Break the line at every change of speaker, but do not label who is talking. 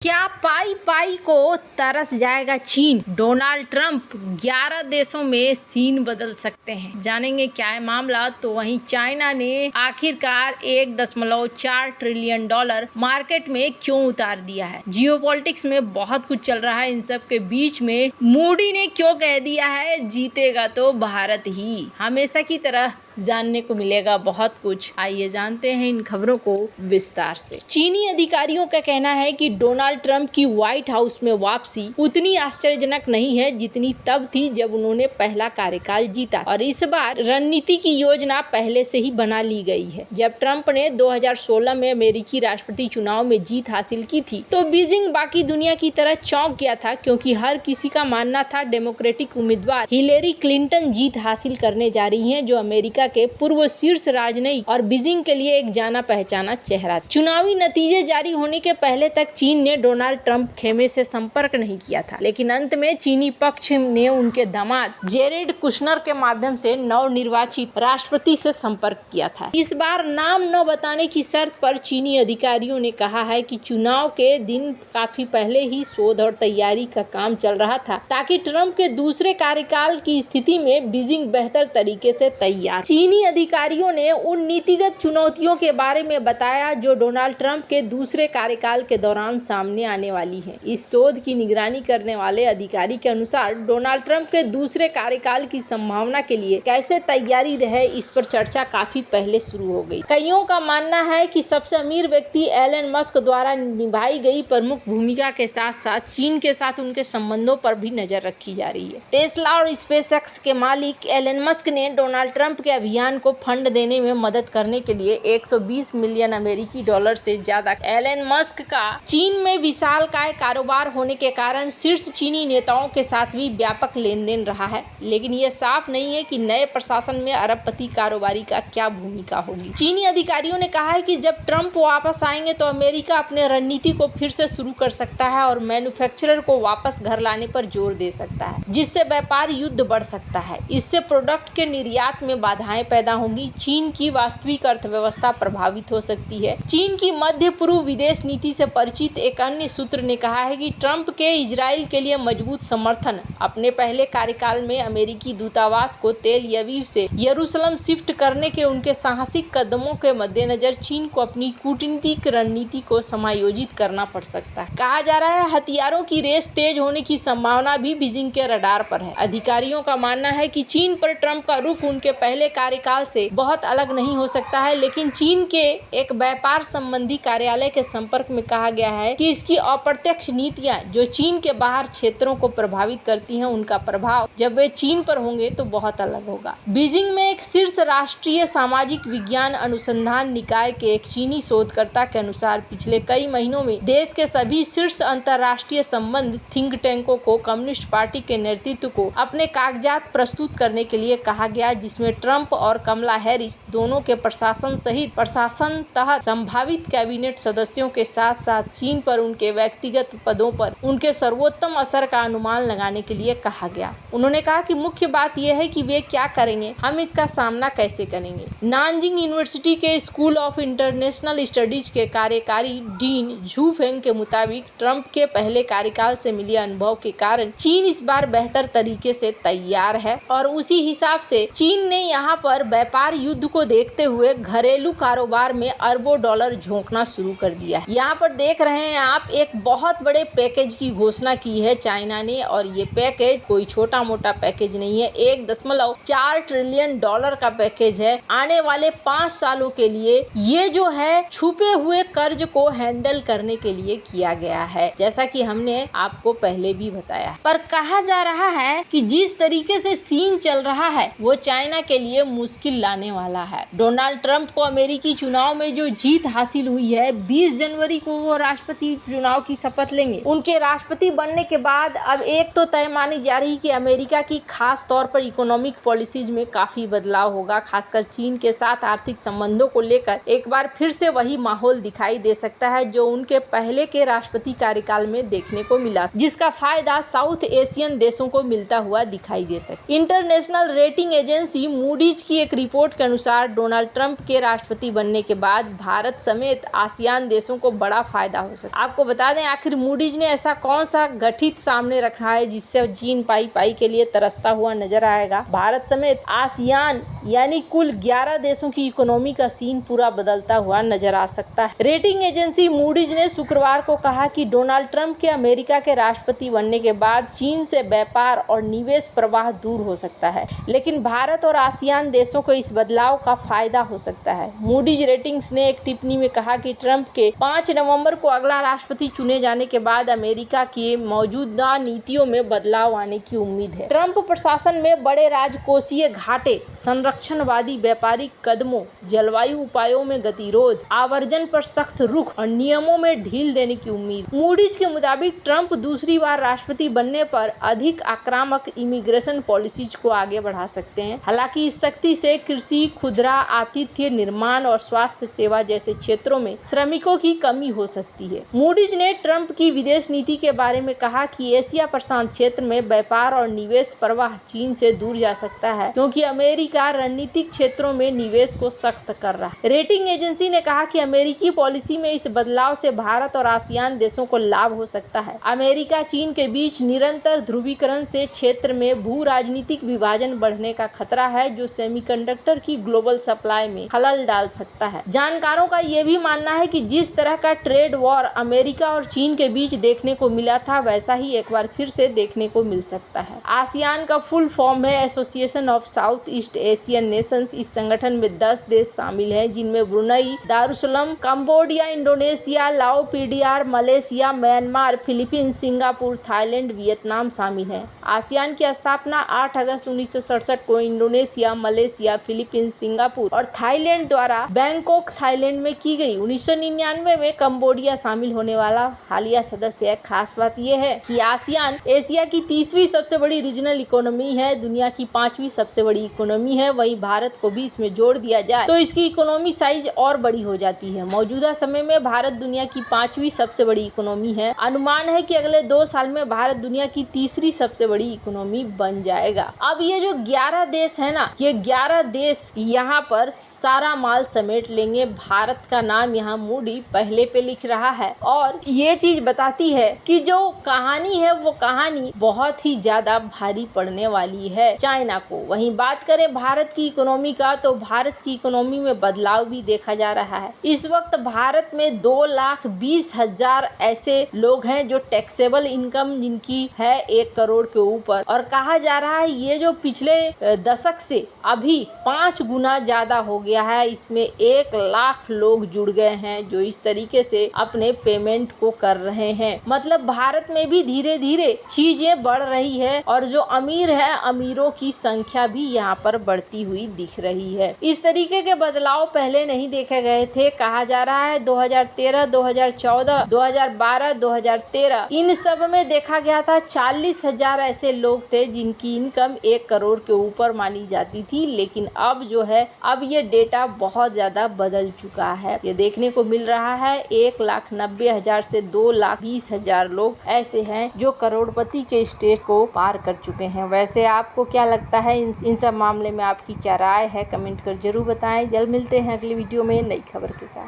क्या पाई पाई को तरस जाएगा चीन? डोनाल्ड ट्रंप 11 देशों में सीन बदल सकते हैं। जानेंगे क्या है मामला। तो वहीं चाइना ने आखिरकार 1.4 ट्रिलियन डॉलर मार्केट में क्यों उतार दिया है। जियोपॉलिटिक्स में बहुत कुछ चल रहा है। इन सब के बीच में मोदी ने क्यों कह दिया है जीतेगा तो भारत ही। हमेशा की तरह जानने को मिलेगा बहुत कुछ। आइए जानते हैं इन खबरों को विस्तार से। चीनी अधिकारियों का कहना है कि डोनाल्ड ट्रंप की व्हाइट हाउस में वापसी उतनी आश्चर्यजनक नहीं है जितनी तब थी जब उन्होंने पहला कार्यकाल जीता, और इस बार रणनीति की योजना पहले से ही बना ली गई है। जब ट्रंप ने 2016 में अमेरिकी राष्ट्रपति चुनाव में जीत हासिल की थी तो बीजिंग बाकी दुनिया की तरह चौंक गया था, क्योंकि हर किसी का मानना था डेमोक्रेटिक उम्मीदवार हिलेरी क्लिंटन जीत हासिल करने जा रही हैं, जो अमेरिका के पूर्व शीर्ष राजनयिक और बीजिंग के लिए एक जाना पहचाना चेहरा। चुनावी नतीजे जारी होने के पहले तक चीन ने डोनाल्ड ट्रंप खेमे से संपर्क नहीं किया था, लेकिन अंत में चीनी पक्ष ने उनके दामाद जेरेड कुशनर के माध्यम से नवनिर्वाचित राष्ट्रपति से संपर्क किया था। इस बार नाम न बताने की शर्त पर चीनी अधिकारियों ने कहा है कि चुनाव के दिन काफी पहले ही शोध और तैयारी का काम चल रहा था, ताकि ट्रंप के दूसरे कार्यकाल की स्थिति में बीजिंग बेहतर तरीके से तैयार। चीनी अधिकारियों ने उन नीतिगत चुनौतियों के बारे में बताया जो डोनाल्ड ट्रंप के दूसरे कार्यकाल के दौरान सामने आने वाली हैं। इस शोध की निगरानी करने वाले अधिकारी के अनुसार डोनाल्ड ट्रंप के दूसरे कार्यकाल की संभावना के लिए कैसे तैयारी रहे, इस पर चर्चा काफी पहले शुरू हो गई। कईयों का मानना है कि सबसे अमीर व्यक्ति एलन मस्क द्वारा निभाई गई प्रमुख भूमिका के साथ साथ चीन के साथ उनके संबंधों पर भी नजर रखी जा रही है। टेस्ला और स्पेसएक्स के मालिक एलन मस्क ने डोनाल्ड ट्रंप के अभियान को फंड देने में मदद करने के लिए 120 मिलियन अमेरिकी डॉलर से ज्यादा। एलन मस्क का चीन में विशालकाय कारोबार होने के कारण शीर्ष चीनी नेताओं के साथ भी व्यापक लेन देन रहा है, लेकिन यह साफ नहीं है कि नए प्रशासन में अरबपति कारोबारी का क्या भूमिका होगी। चीनी अधिकारियों ने कहा है कि जब ट्रंप वापस आएंगे तो अमेरिका अपने रणनीति को फिर से शुरू कर सकता है और मैन्युफैक्चरर को वापस घर लाने पर जोर दे सकता है, जिससे व्यापार युद्ध बढ़ सकता है। इससे प्रोडक्ट के निर्यात में बाधाएं पैदा होंगी। चीन की वास्तविक अर्थव्यवस्था प्रभावित हो सकती है। चीन की मध्य पूर्व विदेश नीति से परिचित एक अन्य सूत्र ने कहा है कि ट्रंप के इजराइल के लिए मजबूत समर्थन अपने पहले कार्यकाल में अमेरिकी दूतावास को तेल अवीव से यरूशलेम शिफ्ट करने के उनके साहसिक कदमों के मद्देनजर चीन को अपनी कूटनीतिक रणनीति को समायोजित करना पड़ सकता है। कहा जा रहा है हथियारों की रेस तेज होने की संभावना भी बीजिंग के रडार पर है। अधिकारियों का मानना है कि चीन पर ट्रंप का रुख उनके पहले कार्यकाल से बहुत अलग नहीं हो सकता है, लेकिन चीन के एक व्यापार संबंधी कार्यालय के संपर्क में कहा गया है कि इसकी अप्रत्यक्ष नीतियां जो चीन के बाहर क्षेत्रों को प्रभावित करती हैं, उनका प्रभाव जब वे चीन पर होंगे तो बहुत अलग होगा। बीजिंग में एक शीर्ष राष्ट्रीय सामाजिक विज्ञान अनुसंधान निकाय के एक चीनी शोधकर्ता के अनुसार पिछले कई महीनों में देश के सभी शीर्ष अंतर्राष्ट्रीय संबंध थिंक टैंकों को कम्युनिस्ट पार्टी के नेतृत्व को अपने कागजात प्रस्तुत करने के लिए कहा गया, जिसमें ट्रंप और कमला हैरिस दोनों के प्रशासन सहित प्रशासन तहत संभावित कैबिनेट सदस्यों के साथ साथ चीन पर उनके व्यक्तिगत पदों पर उनके सर्वोत्तम असर का अनुमान लगाने के लिए कहा गया। उन्होंने कहा कि मुख्य बात यह है कि वे क्या करेंगे, हम इसका सामना कैसे करेंगे। नानजिंग यूनिवर्सिटी के स्कूल ऑफ इंटरनेशनल स्टडीज के कार्यकारी डीन झू फेंग के मुताबिक ट्रंप के पहले कार्यकाल से मिले अनुभव के कारण चीन इस बार बेहतर तरीके से तैयार है, और उसी हिसाब से चीन ने यहाँ पर व्यापार युद्ध को देखते हुए घरेलू कारोबार में अरबों डॉलर झोंकना शुरू कर दिया है। यहाँ पर देख रहे हैं आप, एक बहुत बड़े पैकेज की घोषणा की है चाइना ने, और ये पैकेज कोई छोटा मोटा पैकेज नहीं है। 1.4 ट्रिलियन डॉलर का पैकेज है। आने वाले 5 सालों के लिए ये जो है छुपे हुए कर्ज को हैंडल करने के लिए किया गया है, जैसा कि हमने आपको पहले भी बताया। पर कहा जा रहा है कि जिस तरीके से सीन चल रहा है वो चाइना के लिए मुश्किल लाने वाला है। डोनाल्ड ट्रंप को अमेरिकी चुनाव में जो जीत हासिल हुई है, 20 जनवरी को वो राष्ट्रपति चुनाव की शपथ लेंगे। उनके राष्ट्रपति बनने के बाद अब एक तो तय मानी जा रही कि अमेरिका की खास तौर पर इकोनॉमिक पॉलिसीज में काफी बदलाव होगा। खासकर चीन के साथ आर्थिक संबंधों को लेकर एक बार फिर से वही माहौल दिखाई दे सकता है जो उनके पहले के राष्ट्रपति कार्यकाल में देखने को मिला, जिसका फायदा साउथ एशियन देशों को मिलता हुआ दिखाई दे सकता है। International rating agency Moody's Moody's की एक रिपोर्ट के अनुसार डोनाल्ड ट्रंप के राष्ट्रपति बनने के बाद भारत समेत आसियान देशों को बड़ा फायदा हो सकता है। आपको बता दें, आखिर मूडीज ने ऐसा कौन सा गठित सामने रखा है जिससे चीन पाई के लिए तरसता हुआ नजर आएगा। भारत समेत आसियान यानी कुल 11 देशों की इकोनॉमी का सीन पूरा बदलता हुआ नजर आ सकता है। रेटिंग एजेंसी मूडीज ने शुक्रवार को कहा कि डोनाल्ड ट्रंप के अमेरिका के राष्ट्रपति बनने के बाद चीन से व्यापार और निवेश प्रवाह दूर हो सकता है, लेकिन भारत और आसियान देशों को इस बदलाव का फायदा हो सकता है। मूडीज रेटिंग्स ने एक टिप्पणी में कहा कि ट्रंप के 5 नवंबर को अगला राष्ट्रपति चुने जाने के बाद अमेरिका की मौजूदा नीतियों में बदलाव आने की उम्मीद है। ट्रंप प्रशासन में बड़े राजकोषीय घाटे, संरक्षणवादी व्यापारिक कदमों, जलवायु उपायों में गतिरोध, आवर्जन पर सख्त रुख और नियमों में ढील देने की उम्मीद। मूडीज के मुताबिक ट्रंप दूसरी बार राष्ट्रपति बनने पर अधिक आक्रामक इमिग्रेशन पॉलिसीज को आगे बढ़ा सकते हैं। हालांकि इस सख्ती से कृषि, खुदरा, आतिथ्य, निर्माण और स्वास्थ्य सेवा जैसे क्षेत्रों में श्रमिकों की कमी हो सकती है। मूडीज ने ट्रंप की विदेश नीति के बारे में कहा कि एशिया प्रशांत क्षेत्र में व्यापार और निवेश प्रवाह चीन से दूर जा सकता है, क्योंकि अमेरिका रणनीतिक क्षेत्रों में निवेश को सख्त कर रहा है। रेटिंग एजेंसी ने कहा कि अमेरिकी पॉलिसी में इस बदलाव से भारत और आसियान देशों को लाभ हो सकता है। अमेरिका चीन के बीच निरंतर ध्रुवीकरण से क्षेत्र में भू राजनीतिक विभाजन बढ़ने का खतरा है, जो सेमीकंडक्टर की ग्लोबल सप्लाई में खलल डाल सकता है। जानकारों का यह भी मानना है कि जिस तरह का ट्रेड वॉर अमेरिका और चीन के बीच देखने को मिला था, वैसा ही एक बार फिर से देखने को मिल सकता है। आसियान का फुल फॉर्म है association of south east Asian Nations. इस संगठन में 10 देश शामिल हैं, जिनमें ब्रुनई, दारुसलाम, कंबोडिया, इंडोनेशिया, लाओ, PDR, Malaysia, Myanmar, Philippines, Singapore, Thailand, Vietnam शामिल हैं। आसियान की स्थापना 8 अगस्त 1967 को इंडोनेशिया, मलेशिया, फिलीपींस, सिंगापुर और थाईलैंड द्वारा बैंकॉक, थाईलैंड में की गई। 1999 में कंबोडिया शामिल होने वाला हालिया सदस्य है। खास बात यह है कि आसियान एशिया की तीसरी सबसे बड़ी रीजनल इकोनॉमी है, दुनिया की 5वीं सबसे बड़ी इकोनॉमी है। वहीं भारत को भी इसमें जोड़ दिया जाए तो इसकी इकोनॉमी साइज और बड़ी हो जाती है। मौजूदा समय में भारत दुनिया की 5वीं सबसे बड़ी इकोनॉमी है। अनुमान है कि अगले 2 साल में भारत दुनिया की तीसरी सबसे बड़ी इकोनॉमी बन जाएगा। अब ये जो 11 देश है ना, ये 11 देश यहाँ पर सारा माल समेट लेंगे। भारत का नाम यहाँ मूडी पहले पे लिख रहा है और ये चीज बताती है कि जो कहानी है वो कहानी बहुत ही ज्यादा भारी पड़ने वाली है चाइना को। वहीं बात करें भारत की इकोनॉमी का, तो भारत की इकोनॉमी में बदलाव भी देखा जा रहा है। इस वक्त भारत में 2,20,000 ऐसे लोग हैं जो टैक्सेबल इनकम जिनकी है 1 करोड़ के ऊपर, और कहा जा रहा है ये जो पिछले दशक से अभी 5 गुना ज्यादा हो गया है। इसमें 1 लाख लोग जुड़ गए हैं जो इस तरीके से अपने पेमेंट को कर रहे हैं। मतलब भारत में भी धीरे धीरे चीजें बढ़ रही है और जो अमीर है, अमीरों की संख्या भी यहाँ पर बढ़ती हुई दिख रही है। इस तरीके के बदलाव पहले नहीं देखे गए थे। कहा जा रहा है 2013, 2014, 2012, 2013 इन सब में देखा गया था 40,000 ऐसे लोग थे जिनकी इनकम 1 करोड़ के ऊपर मानी जाती थी। लेकिन अब जो है, अब ये डेटा बहुत ज्यादा बदल चुका है। ये देखने को मिल रहा है 1,90,000 से 2,20,000 लोग ऐसे हैं जो करोड़पति के स्टेज को पार कर चुके हैं। वैसे आपको क्या लगता है, इन सब मामले में आपकी क्या राय है, कमेंट कर जरूर बताएं। जल्द मिलते हैं अगली वीडियो में नई खबर के साथ।